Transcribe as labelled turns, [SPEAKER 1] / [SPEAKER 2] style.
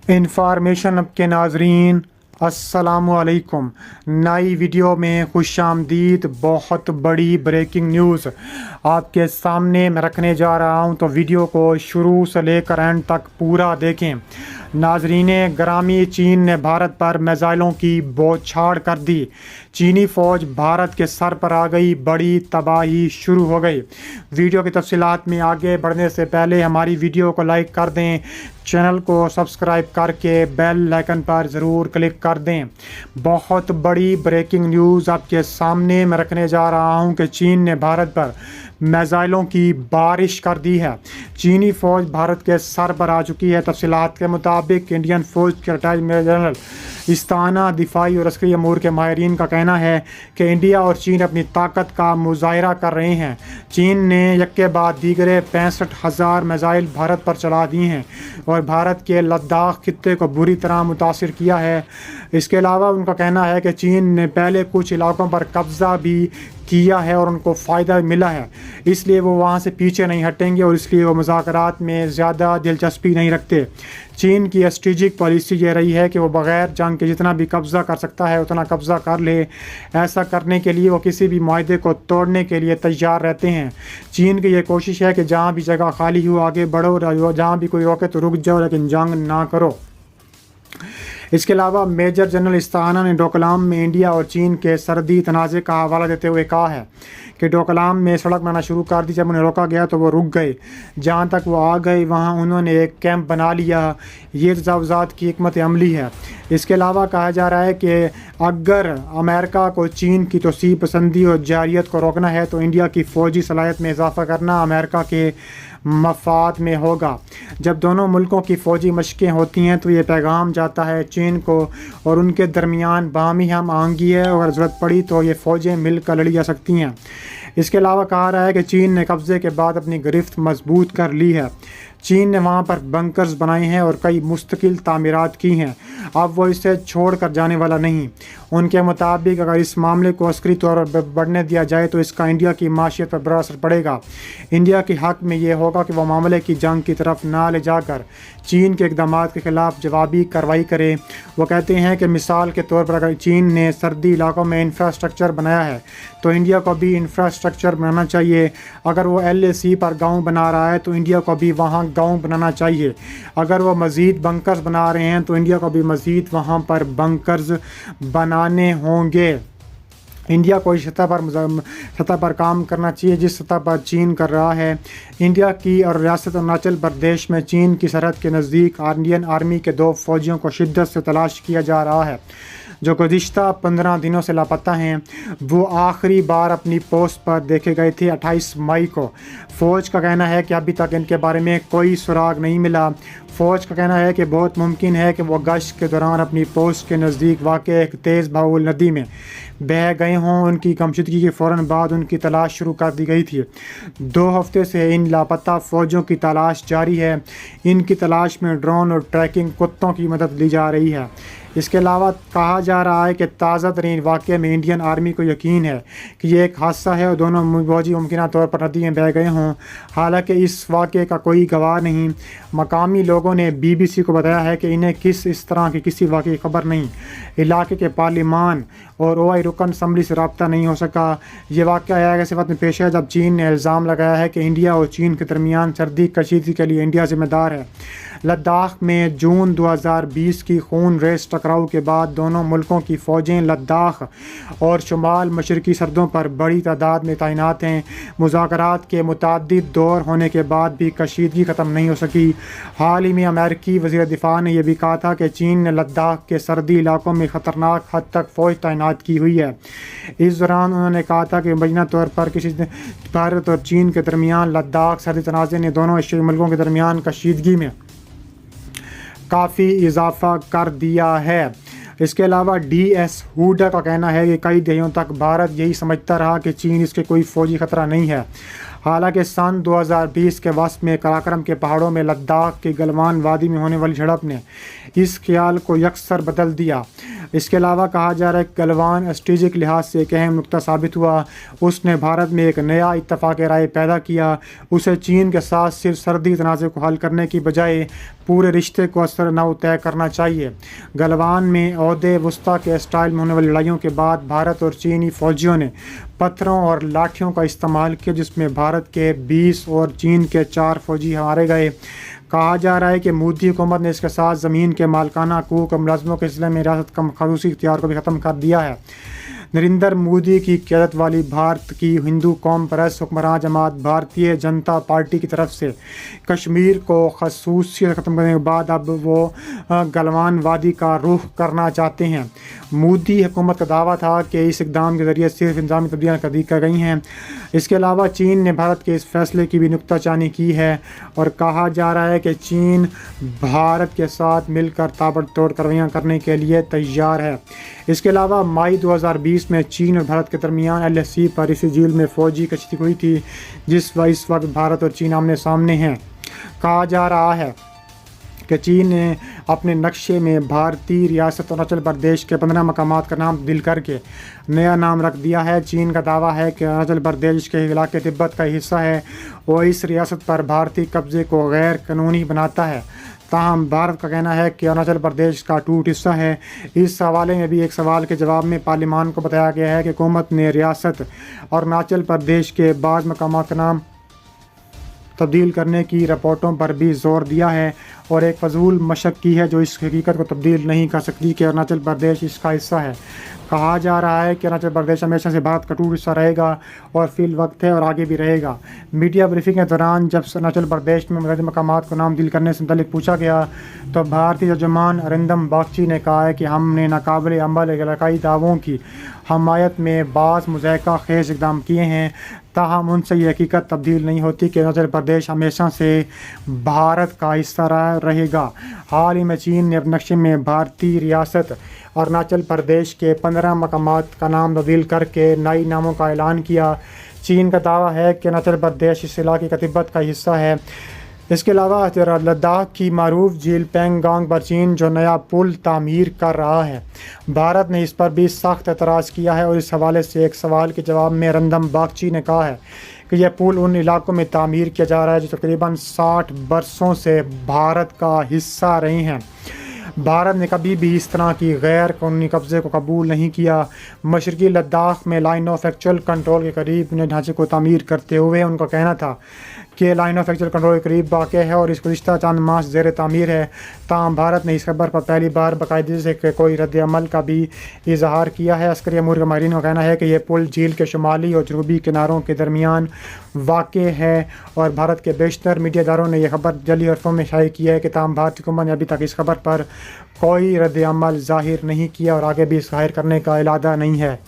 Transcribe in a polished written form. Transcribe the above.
[SPEAKER 1] Information अब के नाजरीन अस्सलामु अलैकुम। नई वीडियो में खुश आमदीद। बहुत बड़ी ब्रेकिंग न्यूज़ आपके सामने मैं रखने जा रहा हूं, तो वीडियो को शुरू से लेकर एंड तक पूरा देखें। नाजरीन ग्रामी, चीन ने भारत पर मिसाइलों की बौछार कर दी। चीनी फ़ौज भारत के सर पर आ गई, बड़ी तबाही शुरू हो गई। वीडियो की तफसीलात में आगे बढ़ने से पहले हमारी वीडियो को लाइक कर दें, चैनल को सब्सक्राइब करके बेल आइकन पर ज़रूर क्लिक कर दें। बहुत बड़ी ब्रेकिंग न्यूज़ आपके सामने मैं रखने जा रहा हूं कि चीन ने भारत पर मिसाइलों की बारिश कर दी है। चीनी फ़ौज भारत के सर पर आ चुकी है। तफसीलात के मुताबिक इंडियन फ़ौज के रिटायर्ड मेजर जनरल इस्ताना दिफाई और अस्करी अमूर के माहिरीन का कहना है कि इंडिया और चीन अपनी ताकत का मुजाहरा कर रहे हैं। चीन ने यके बाद दीगरे 65,000 मिसाइल भारत पर चला दी हैं और भारत के लद्दाख खित्ते को बुरी तरह मुतासिर किया है। इसके अलावा उनका कहना है कि चीन ने पहले कुछ इलाकों पर कब्ज़ा भी किया है और उनको फ़ायदा मिला है, इसलिए वो वहाँ से पीछे नहीं हटेंगे और इसलिए वो मुज़ाकरात में ज़्यादा दिलचस्पी नहीं रखते। चीन की स्ट्रेटेजिक पॉलिसी ये रही है कि वो बग़ैर जंग के जितना भी कब्ज़ा कर सकता है उतना कब्ज़ा कर ले। ऐसा करने के लिए वो किसी भी माहदे को तोड़ने के लिए तैयार रहते हैं। चीन की ये कोशिश है कि जहाँ भी जगह खाली हो आगे बढ़ो, जहाँ भी कोई रोके तो रुक जाओ, लेकिन जंग ना करो। इसके अलावा मेजर जनरल इस्ताना ने डोकलाम में इंडिया और चीन के सरहदी तनाज़े का हवाला देते हुए कहा है कि डोकलाम में सड़क बनाना शुरू कर दी। जब उन्हें रोका गया तो वो रुक गए। जहाँ तक वो आ गए वहाँ उन्होंने एक कैंप बना लिया। ये तजावुज़ात की हिकमत अमली है। इसके अलावा कहा जा रहा है कि अगर अमेरिका को चीन की तोसी पसंदी और जारियत को रोकना है तो इंडिया की फ़ौजी सलाहियत में इजाफ़ा करना अमेरिका के मफाद में होगा। जब दोनों मुल्कों की फ़ौजी मशक़ें होती हैं तो ये पैगाम जाता है चीन को और उनके दरमियान बाहमी हम आहंगी है और ज़रूरत पड़ी तो ये फ़ौजें मिलकर लड़ी जा सकती हैं। इसके अलावा कहा रहा है कि चीन ने कब्ज़े के बाद अपनी गिरफ्त मजबूत कर ली है। चीन ने वहाँ पर बंकर्स बनाए हैं और कई मुस्तकिल तामीरात की हैं। अब वो इसे छोड़ कर जाने वाला नहीं। उनके मुताबिक अगर इस मामले को अस्करी तौर पर बढ़ने दिया जाए तो इसका इंडिया की माशियत पर बड़ा असर पड़ेगा। इंडिया के हक़ में ये होगा कि वह मामले की जंग की तरफ ना ले जाकर चीन के इक़दामात के ख़िलाफ़ जवाबी कार्रवाई करे। वो कहते हैं कि मिसाल के तौर पर अगर चीन ने सर्दी इलाकों में इंफ्रास्ट्रक्चर बनाया है तो इंडिया को भी इंफ्रास्ट्रक्चर बनाना चाहिए। अगर वो LAC पर गाँव बना रहा है तो इंडिया को भी वहाँ गाँव बनाना चाहिए। अगर वो मज़ीद बंकर्स बना रहे हैं तो इंडिया को भी मज़ीद वहाँ पर बंकर्स बनाने होंगे। इंडिया को इस सतह पर काम करना चाहिए जिस सतह पर चीन कर रहा है। इंडिया की और रियासत अरुणाचल प्रदेश में चीन की सरहद के नज़दीक इंडियन आर्मी के 2 फ़ौजियों को शिद्दत से तलाश किया जा रहा है जो गुज़िश्ता 15 दिनों से लापता हैं। वो आखिरी बार अपनी पोस्ट पर देखे गए थे 28 मई को। फ़ौज का कहना है कि अभी तक इनके बारे में कोई सुराग नहीं मिला। फ़ौज का कहना है कि बहुत मुमकिन है कि वो गश्त के दौरान अपनी पोस्ट के नज़दीक वाक़े एक तेज़ बहाव नदी में बह गए हों। उनकी गुमशुदगी के फ़ौरन बाद उनकी तलाश शुरू कर दी गई थी। 2 हफ्ते से इन लापता फ़ौजों की तलाश जारी है। इनकी तलाश में ड्रोन और ट्रैकिंग कुत्तों की मदद ली जा रही है। इसके अलावा कहा जा रहा है कि ताज़ा तरीन वाक़े में इंडियन आर्मी को यकीन है कि ये एक हादसा है और दोनों फौजी मुमकिन तौर पर नदी में बह गए हों। हालांकि इस वाक़े का कोई गवाह नहीं। मकामी लोगों ने BBC को बताया है कि इन्हें इस तरह की किसी वाक़े की खबर नहीं। इलाके के पार्लिमान और OI रुकन असम्बली से रब्ता नहीं हो सका। ये वाक़या ऐसे वक्त में पेश है जब चीन ने इल्ज़ाम लगाया है कि इंडिया और चीन के दरमियान सर्दी कशीदगी के लिए इंडिया ज़िम्मेदार है। लद्दाख में जून 2020 की खून रेस टकराव के बाद दोनों मुल्कों की फ़ौजें लद्दाख और शुमाल मशरकी सरहदों पर बड़ी तादाद में तैनात हैं। मुज़ाकरात के मुतअद्दिद दौर होने के बाद भी कशीदगी ख़त्म नहीं हो सकी। हाल ही में अमेरिकी वज़ीर दिफ़ा ने यह भी कहा था कि चीन ने लद्दाख के सरहदी इलाकों में ख़तरनाक हद तक फ़ौज तैनात की हुई है। इस दौरान उन्होंने कहा था कि मुबैना तौर पर भारत और चीन के दरमियान लद्दाख सरहदी तनाज़े ने दोनों एशियाई मुल्कों के दरमियान कशीदगी में काफ़ी इजाफ़ा कर दिया है। इसके अलावा DS हुडा का कहना है कि कई दहाइयों तक भारत यही समझता रहा कि चीन इसके कोई फ़ौजी ख़तरा नहीं है। हालांकि सन 2020 के वस्त में कराकरम के पहाड़ों में लद्दाख की गलवान वादी में होने वाली झड़प ने इस ख्याल को यकसर बदल दिया। इसके अलावा कहा जा रहा है कि गलवान स्ट्रेटेजिक लिहाज से एक अहम नुकता साबित हुआ। उसने भारत में एक नया इत्तफ़ाक़ राय पैदा किया। उसे चीन के साथ सिर्फ सर्दी तनाज़े को हल करने की बजाय पूरे रिश्ते को असर नौ तय करना चाहिए। गलवान में ओहदे वस्ता के स्टाइल में होने वाली लड़ाइयों के बाद भारत और चीनी फौजियों ने पत्थरों और लाठियों का इस्तेमाल किया, जिसमें भारत के 20 और चीन के 4 फौजी मारे गए। कहा जा रहा है कि मोदी हुकूमत ने इसके साथ ज़मीन के मालकाना हकूक़ और मुलाजमों के सिलसिले में रियासत का खसूसी इख्तियार को भी ख़त्म कर दिया है। नरेंद्र मोदी की क़यादत वाली भारत की हिंदू कौम परस्त हुक्मरान जमात भारतीय जनता पार्टी की तरफ से कश्मीर को खसूसियत ख़त्म करने के बाद अब वो गलवान वादी का रुख करना चाहते हैं। मोदी हुकूमत का दावा था कि इस इक़दाम के ज़रिए सिर्फ इंतज़ामी तब्दीलियाँ कर गई हैं। इसके अलावा चीन ने भारत के इस फैसले की भी नुक्ताचीनी की है और कहा जा रहा है कि चीन भारत के साथ मिलकर ताबड़तोड़ कार्रवाइयाँ करने के लिए तैयार है। इसके अलावा मई 2020 में चीन और भारत के दरमियान LAC पारिसी झील में फ़ौजी कश्ती हुई थी, इस वक्त भारत और चीन आमने सामने हैं। कहा जा रहा है कि चीन ने अपने नक्शे में भारतीय रियासत अरुणाचल प्रदेश के 15 मकामात का नाम तब्दील करके नया नाम रख दिया है। चीन का दावा है कि अरुणाचल प्रदेश के इलाके तिब्बत का हिस्सा है और इस रियासत पर भारतीय कब्जे को गैर कानूनी बनाता है। ताहम भारत का कहना है कि अरुणाचल प्रदेश का टूट हिस्सा है। इस हवाले में भी एक सवाल के जवाब में पार्लियामान को बताया गया है कि हुकूमत ने रियासत अरुणाचल प्रदेश के बाद मकामात का नाम तब्दील करने की रिपोर्टों पर भी जोर दिया है और एक फजूल मशक की है जो इस हकीकत को तब्दील नहीं कर सकती कि अरुणाचल प्रदेश इसका हिस्सा है। कहा जा रहा है कि अरुणाचल प्रदेश हमेशा से भारत का टूट हिस्सा रहेगा और फिल वक्त है और आगे भी रहेगा। मीडिया ब्रीफिंग के दौरान जब अरुणाचल प्रदेश में मुतअद्दिद मकामात को नाम तब्दील करने से मुतल्लिक पूछा गया तो भारतीय तर्जुमान अरिंदम बागची ने कहा है कि हमने नाकाबिल अमल इलाकाई दावों की हमायत में बाज़ मुज़ायका खेज़ इक़दाम किए हैं, ताहम उनसे ये हकीकत तब्दील नहीं होती कि अरुणाचल प्रदेश हमेशा से भारत का हिस्सा रहेगा। हाल ही में चीन ने अपने नक्शे में भारतीय रियासत अरुणाचल प्रदेश के 15 मकामात का नाम तब्दील करके नई नामों का ऐलान किया। चीन का दावा है कि अरुणाचल प्रदेश इस इलाके का तिब्बत का हिस्सा है। इसके अलावा लद्दाख की मारूफ झील पेंगोंग पर चीन जो नया पुल तामीर कर रहा है, भारत ने इस पर भी सख्त एतराज़ किया है और इस हवाले से एक सवाल के जवाब में अरिंदम बागची ने कहा है कि यह पुल उन इलाकों में तामीर किया जा रहा है जो तकरीबन 60 बरसों से भारत का हिस्सा रहे हैं। भारत ने कभी भी इस तरह की गैर कानूनी कब्ज़े को कबूल नहीं किया। मशरकी लद्दाख में लाइन ऑफ एक्चुअल कंट्रोल के करीब अपने ढांचे को तामीर करते हुए उनका कहना था कि लाइन ऑफ एक्चुअल कंट्रोल के करीब वाक़ है और इस गुज़िश्ता चंद माह से ज़ेर तामीर है। ताहम भारत ने इस खबर पर पहली बार बाकायदगी से कोई रद्द अमल का भी इजहार किया है। अस्करी अमूर के माहिरीन का कहना है कि यह पुल झील के शुमाली और जनूबी किनारों के दरमियान वाक़ है और भारत के बेशतर मीडिया इदारों ने यह खबर जली हरफों में शाये की है कि ताहम भारतीय हुकूमत ने अभी तक इस खबर पर कोई रद्द अमल ज़ाहिर नहीं किया और आगे भी इस ज़ाहिर करने का इरादा नहीं है।